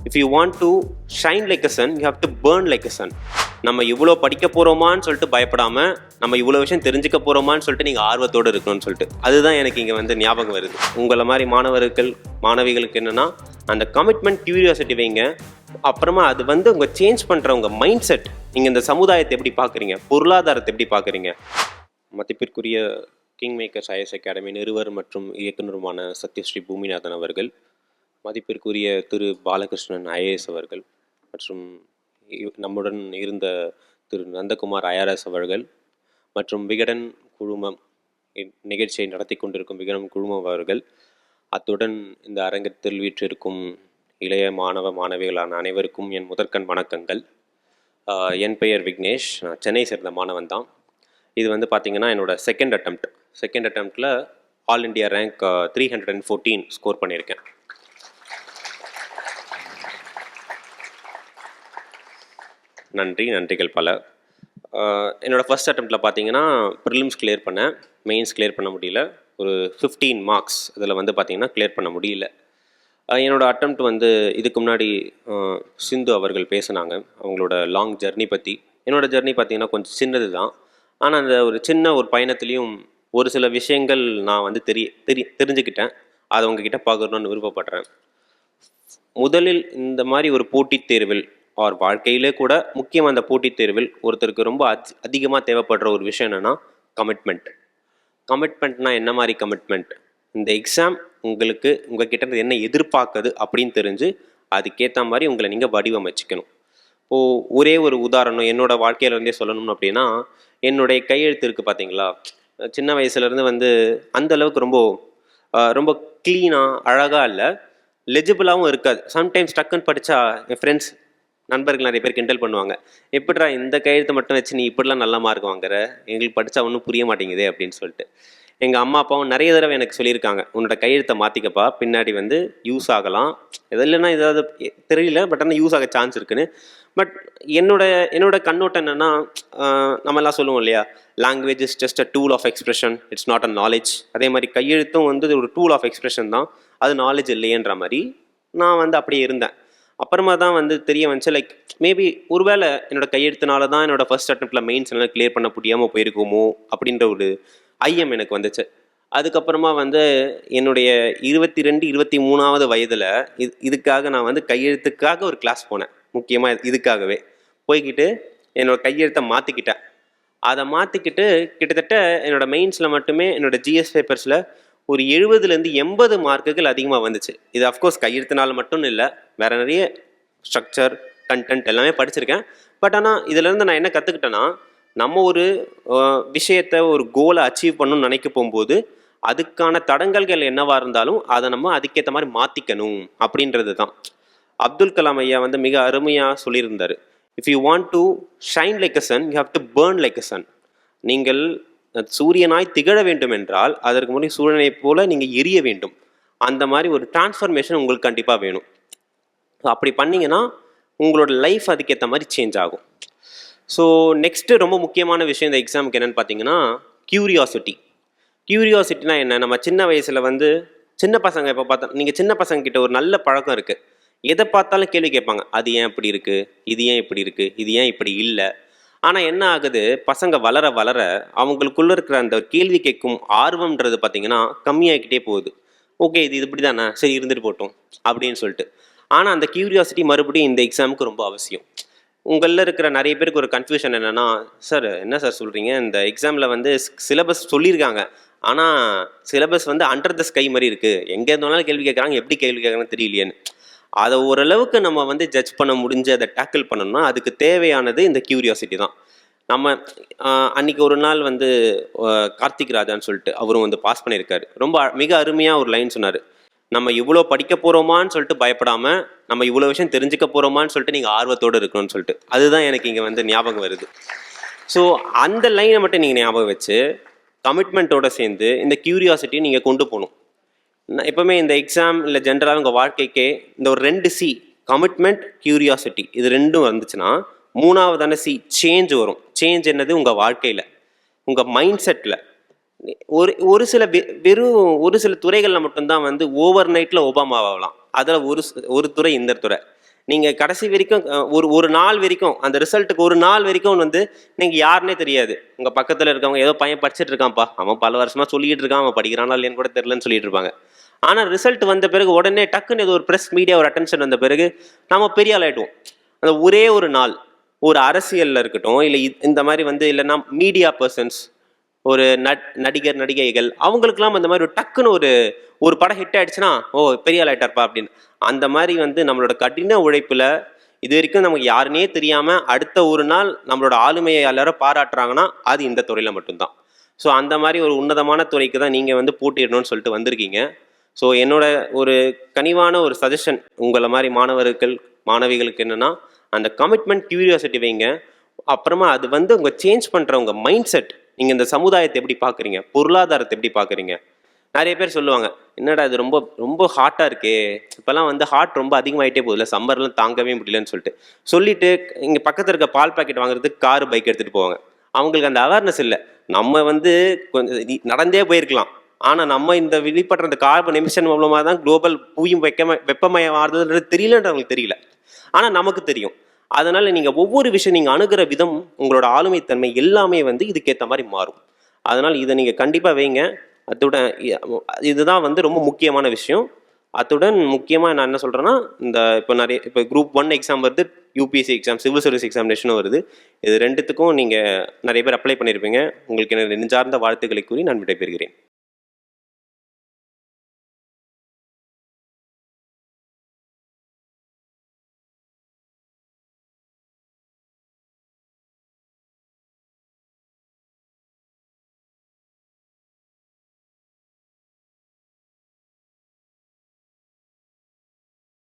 If you want to shine like a sun you have to burn like a sun. நம்ம இவ்வளோ படிக்க போகிறோமான்னு சொல்லிட்டு பயப்படாமல், நம்ம இவ்வளோ விஷயம் தெரிஞ்சுக்க போகிறோமான்னு சொல்லிட்டு நீங்கள் ஆர்வத்தோடு இருக்கணும்னு சொல்லிட்டு, அதுதான் எனக்கு இங்கே வந்து ஞாபகம் வருது. உங்களை மாதிரி மாணவிகளுக்கு என்னென்னா, அந்த கமிட்மெண்ட், கியூரியாசிட்டி வைங்க. அப்புறமா அது வந்து உங்கள் சேஞ்ச் பண்ணுற உங்கள் மைண்ட் செட். நீங்கள் இந்த சமுதாயத்தை எப்படி பார்க்குறீங்க, பொருளாதாரத்தை எப்படி பார்க்குறீங்க. மதிப்பிற்குரிய கிங் மேக்கர்ஸ் ஐஏஎஸ் அகாடமி நிறுவர் மற்றும் இயக்குநருமான சத்யஸ்ரீ பூமிநாதன் அவர்கள், மதிப்பிற்குரிய திரு பாலகிருஷ்ணன் ஐஏஎஸ் அவர்கள், மற்றும் நம்முடன் இருந்த திரு நந்தகுமார் ஐஆர்எஸ் அவர்கள், மற்றும் விகடன் குழுமம் நிகழ்ச்சியை நடத்தி கொண்டிருக்கும் விகடன் குழுமம் அவர்கள், அத்துடன் இந்த அரங்கத்தில் வீற்றிருக்கும் இளைய மாணவிகளான அனைவருக்கும் என் முதற்கண் வணக்கங்கள். என் பெயர் விக்னேஷ். நான் சென்னை சேர்ந்த மாணவன் தான். இது வந்து பார்த்திங்கன்னா என்னோடய செகண்ட் அட்டம்ப்டில் ஆல் இண்டியா ரேங்க் 314 ஸ்கோர் பண்ணியிருக்கேன். நன்றிகள் பல. என்னோடய ஃபஸ்ட் அட்டம்ப்டில் பார்த்தீங்கன்னா ப்ரிலிம்ஸ் கிளியர் பண்ணேன், மெயின்ஸ் கிளியர் பண்ண முடியல. ஒரு 15 மார்க்ஸ் இதில் வந்து பார்த்திங்கன்னா கிளியர் பண்ண முடியல. என்னோடய அட்டம்ப்ட் வந்து இதுக்கு முன்னாடி சிந்து அவர்கள் பேசினாங்க அவங்களோட லாங் ஜர்னி பற்றி. என்னோடய ஜர்னி பார்த்திங்கன்னா கொஞ்சம் சின்னது தான். ஆனால் அந்த ஒரு சின்ன ஒரு பயணத்துலேயும் ஒரு சில விஷயங்கள் நான் வந்து தெரிஞ்சுக்கிட்டேன். அதை உங்ககிட்ட பகிரணும்னு விருப்பப்படுறேன். முதலில் இந்த மாதிரி ஒரு போட்டித் தேர்வில் ஆர் வாழ்க்கையிலே கூட முக்கியமாக அந்த போட்டித் தேர்வில் ஒருத்தருக்கு ரொம்ப அதிகமாக தேவைப்படுற ஒரு விஷயம் என்னென்னா கமிட்மெண்ட்னா என்ன மாதிரி கமிட்மெண்ட், இந்த எக்ஸாம் உங்களுக்கு உங்ககிட்ட என்ன எதிர்பார்க்குது அப்படின்னு தெரிஞ்சு அதுக்கேற்ற மாதிரி உங்களை நீங்கள் வடிவமைச்சிக்கணும். இப்போது ஒரே ஒரு உதாரணம் என்னோடய வாழ்க்கையிலேருந்தே சொல்லணும் அப்படின்னா, என்னுடைய கையெழுத்து இருக்குது பார்த்தீங்களா, சின்ன வயசுலேருந்து வந்து அந்தளவுக்கு ரொம்ப க்ளீனாக அழகாக இல்லை, லெஜிபிளாகவும் இருக்காது. சம்டைம்ஸ் டக்குன்னு படித்தா என் ஃப்ரெண்ட்ஸ் நண்பர்கள் நிறைய பேர் கிண்டல் பண்ணுவாங்க, எப்படிடா இந்த கையெழுத்தை மட்டும் வச்சு நீ இப்படிலாம் நல்ல மார்க் வாங்குற, எங்களுக்கு படித்தா ஒன்றும் புரிய மாட்டேங்குதே அப்படின்னு சொல்லிட்டு. எங்கள் அம்மா அப்பாவும் நிறைய தடவை எனக்கு சொல்லியிருக்காங்க, உன்னோட கையெழுத்தை மாற்றிக்கப்பா, பின்னாடி வந்து யூஸ் ஆகலாம், எது இல்லைன்னா ஏதாவது தெரியல, பட் ஆனால் யூஸ் ஆக சான்ஸ் இருக்குன்னு. பட் என்னோட கண்ணோட்டம் என்னென்னா, நம்மலாம் சொல்லுவோம் இல்லையா, language is just a tool of expression, it's not a knowledge. அதே மாதிரி கையெழுத்தும் வந்து ஒரு டூல் ஆஃப் எக்ஸ்பிரஷன் தான், அது நாலேஜ் இல்லையன்ற மாதிரி நான் வந்து அப்படியே இருந்தேன். அப்புறமா தான் வந்து தெரிய வந்துச்சு, லைக் மேபி ஒருவேளை என்னோடய கையெழுத்துனால தான் என்னோடய ஃபர்ஸ்ட் அட்டம்ப்டில் மெயின்ஸ் என்னால் கிளியர் பண்ண முடியாமல் போயிருக்குமோ அப்படின்ற ஒரு ஐயம் எனக்கு வந்துச்சு. அதுக்கப்புறமா வந்து என்னுடைய 22-23வது வயதில் இதுக்காக நான் வந்து கையெழுத்துக்காக ஒரு கிளாஸ் போனேன். முக்கியமாக இதுக்காகவே போய்கிட்டு என்னோடய கையெழுத்தை மாற்றிக்கிட்டேன். அதை மாற்றிக்கிட்டு கிட்டத்தட்ட என்னோடய மெயின்ஸில் மட்டுமே என்னோடய ஜிஎஸ் பேப்பர்ஸில் ஒரு 70-80 மார்க்குகள் அதிகமாக வந்துச்சு. இது அஃப்கோர்ஸ் கையெழுத்தினால மட்டும் இல்லை, வேறு நிறைய ஸ்ட்ரக்சர், கண்டென்ட் எல்லாமே படிச்சிருக்கேன். பட் ஆனால் இதிலேருந்து நான் என்ன கற்றுக்கிட்டேன்னா, நம்ம ஒரு விஷயத்தை, ஒரு கோலை அச்சீவ் பண்ணணும்னு நினைக்க போகும்போது அதுக்கான தடங்கல்கள் என்னவாக இருந்தாலும் அதை நம்ம அதுக்கேற்ற மாதிரி மாற்றிக்கணும் அப்படின்றது தான். அப்துல் கலாம் ஐயா வந்து மிக அருமையாக சொல்லியிருந்தார், if you want to shine like a sun you have to burn like a sun. நீங்கள் சூரியனாய் திகழ வேண்டும் என்றால் அதற்கு முன்னாடி சூரியனை போல நீங்கள் எரிய வேண்டும். அந்த மாதிரி ஒரு டிரான்ஸ்ஃபர்மேஷன் உங்களுக்கு கண்டிப்பாக வேணும். அப்படி பண்ணிங்கன்னா உங்களோட லைஃப் அதுக்கேற்ற மாதிரி சேஞ்ச் ஆகும். ஸோ நெக்ஸ்ட்டு ரொம்ப முக்கியமான விஷயம் இந்த எக்ஸாமுக்கு என்னென்னு பார்த்தீங்கன்னா கியூரியாசிட்டினா என்ன, நம்ம சின்ன வயசில் வந்து சின்ன பசங்க இப்போ பார்த்தா, நீங்கள் சின்ன பசங்கக்கிட்ட ஒரு நல்ல பழக்கம் இருக்குது, எதை பார்த்தாலும் கேள்வி கேட்பாங்க, அது ஏன் இப்படி இருக்குது, இது ஏன் இப்படி இருக்குது, இது ஏன் இப்படி இல்லை. ஆனால் என்ன ஆகுது, பசங்க வளர வளர அவங்களுக்குள்ளே இருக்கிற அந்த கேள்வி கேட்கும் ஆர்வம்ன்றது பார்த்திங்கன்னா கம்மியாகிக்கிட்டே போகுது. ஓகே, இது இப்படி தானே, சரி இருந்துட்டு போட்டோம் அப்படின்னு சொல்லிட்டு. ஆனால் அந்த கியூரியாசிட்டி மறுபடியும் இந்த எக்ஸாமுக்கு ரொம்ப அவசியம். உங்களில் இருக்கிற நிறைய பேருக்கு ஒரு கன்ஃபியூஷன் என்னென்னா, சார் என்ன சார் சொல்கிறீங்க, இந்த எக்ஸாமில் வந்து சிலபஸ் சொல்லியிருக்காங்க, ஆனால் சிலபஸ் வந்து அண்டர் த ஸ்கை மாதிரி இருக்குது, எங்கே இருந்தாலும் கேள்வி கேட்குறாங்க, எப்படி கேள்வி கேட்குறாங்கன்னு தெரியலையேன்னு. அதை ஓரளவுக்கு நம்ம வந்து ஜட்ஜ் பண்ண முடிஞ்சு அதை டேக்கிள் பண்ணணும்னா அதுக்கு தேவையானது இந்த கியூரியாசிட்டி தான். நம்ம அன்றைக்கி ஒரு நாள் வந்து கார்த்திக் ராஜான்னு சொல்லிட்டு அவரும் வந்து பாஸ் பண்ணியிருக்காரு. மிக அருமையாக ஒரு லைன் சொன்னார், நம்ம இவ்வளோ படிக்க போகிறோமான்னு சொல்லிட்டு பயப்படாமல், நம்ம இவ்வளோ விஷயம் தெரிஞ்சுக்க போகிறோமான்னு சொல்லிட்டு நீங்கள் ஆர்வத்தோடு இருக்கணும்னு சொல்லிட்டு. அதுதான் எனக்கு இங்கே வந்து ஞாபகம் வருது. ஸோ அந்த லைனை மட்டும் நீங்கள் ஞாபகம் வச்சு கமிட்மெண்ட்டோடு சேர்ந்து இந்த கியூரியாசிட்டியை நீங்கள் கொண்டு போகணும். எப்போவுமே இந்த எக்ஸாம் இல்லை ஜென்ரலாக உங்கள் வாழ்க்கைக்கே இந்த ஒரு 2 சி, கமிட்மெண்ட், கியூரியாசிட்டி, இது ரெண்டும் வந்துச்சுன்னா மூணாவதான சி, சேஞ்ச் வரும். சேஞ்ச் என்னது, உங்கள் வாழ்க்கையில், உங்கள் மைண்ட் செட்டில். ஒரு சில துறைகளில் மட்டும்தான் வந்து ஓவர் நைட்டில் ஒபாமா ஆகலாம். அதில் ஒரு துறை இந்த துறை. நீங்கள் கடைசி வரைக்கும் ஒரு நாள் வரைக்கும் அந்த ரிசல்ட்டுக்கு ஒரு நாள் வரைக்கும் வந்து நீங்கள் யாருன்னே தெரியாது. உங்கள் பக்கத்தில் இருக்கவங்க ஏதோ பையன் படிச்சுட்டு இருக்கான்ப்பா, அவன் பல வருஷமாக சொல்லிட்டு இருக்கான், அவன் படிக்கிறானா இல்லைன்னு கூட தெரிலன்னு சொல்லிட்டு இருப்பாங்க. ஆனால் ரிசல்ட் வந்த பிறகு உடனே டக்குன்னு ஏதோ ஒரு ப்ரெஸ் மீடியா ஒரு அட்டென்ஷன் வந்த பிறகு நம்ம பெரிய ஆள் ஆகிடுவோம். அந்த ஒரே ஒரு நாள் ஒரு அரசியலில் இருக்கட்டும், இல்லை இந்த மாதிரி வந்து இல்லைன்னா மீடியா பர்சன்ஸ், ஒரு நடிகர் நடிகைகள், அவங்களுக்குலாம் அந்த மாதிரி ஒரு டக்குன்னு ஒரு படம் ஹிட் ஆயிடுச்சுன்னா ஓ பெரிய ஆள் ஆயிட்டார்ப்பா அப்படின்னு. அந்த மாதிரி வந்து நம்மளோட கடின உழைப்பில் இது வரைக்கும் நமக்கு யாருன்னே தெரியாமல் அடுத்த ஒரு நாள் நம்மளோட ஆளுமையை எல்லாரும் பாராட்டுறாங்கன்னா அது இந்த துறையில் மட்டும்தான். ஸோ அந்த மாதிரி ஒரு உன்னதமான துறைக்கு தான் நீங்கள் வந்து போட்டிடணும்னு சொல்லிட்டு வந்திருக்கீங்க. ஸோ என்னோட ஒரு கனிவான ஒரு சஜஷன் உங்களை மாதிரி மாணவிகளுக்கு என்னென்னா, அந்த கமிட்மெண்ட் கியூரியாசிட்டி வைங்க. அப்புறமா அது வந்து உங்கள் சேஞ்ச் பண்ணுற உங்கள் மைண்ட் செட். நீங்கள் இந்த சமுதாயத்தை எப்படி பார்க்குறீங்க, பொருளாதாரத்தை எப்படி பார்க்குறீங்க. நிறைய பேர் சொல்லுவாங்க, என்னடா இது ரொம்ப ரொம்ப ஹாட்டாக இருக்கே, இப்போல்லாம் வந்து ஹாட் ரொம்ப அதிகமாகிட்டே போகுதுல, சம்மர்லாம் தாங்கவே முடியலன்னு சொல்லிட்டு இங்கே பக்கத்தில் இருக்க பால் பாக்கெட் வாங்குறதுக்கு கார் பைக் எடுத்துகிட்டு போவாங்க. அவங்களுக்கு அந்த அவேர்னஸ் இல்லை. நம்ம வந்து கொஞ்சம் நடந்தே போயிருக்கலாம், ஆனால் நம்ம இந்த வெளிப்படுற இந்த கார்பன் எமிஷன் மூலமாக தான் குளோபல் புவியும் வெப்பமயம் ஆறுதுன்றது தெரியலன்ற அவங்களுக்கு தெரியல, ஆனால் நமக்கு தெரியும். அதனால் நீங்கள் ஒவ்வொரு விஷயம் நீங்கள் அணுகிற விதம், உங்களோட ஆளுமைத்தன்மை எல்லாமே வந்து இதுக்கேற்ற மாதிரி மாறும். அதனால் இதை நீங்கள் கண்டிப்பாக வைங்க. அத்துடன் இதுதான் வந்து ரொம்ப முக்கியமான விஷயம். அத்துடன் முக்கியமாக நான் என்ன சொல்கிறேன்னா, இப்போ குரூப் 1 எக்ஸாம் வருது, யூபிஎஸ்சி எக்ஸாம், சிவில் சர்வீஸ் எக்ஸாமினேஷனும் வருது. இது ரெண்டுத்துக்கும் நீங்கள் நிறைய பேர் அப்ளை பண்ணியிருப்பீங்க. உங்களுக்கு என்ன நெஞ்சார்ந்த வாழ்த்துக்களை கூறி நான் விடைபெறுகிறேன்.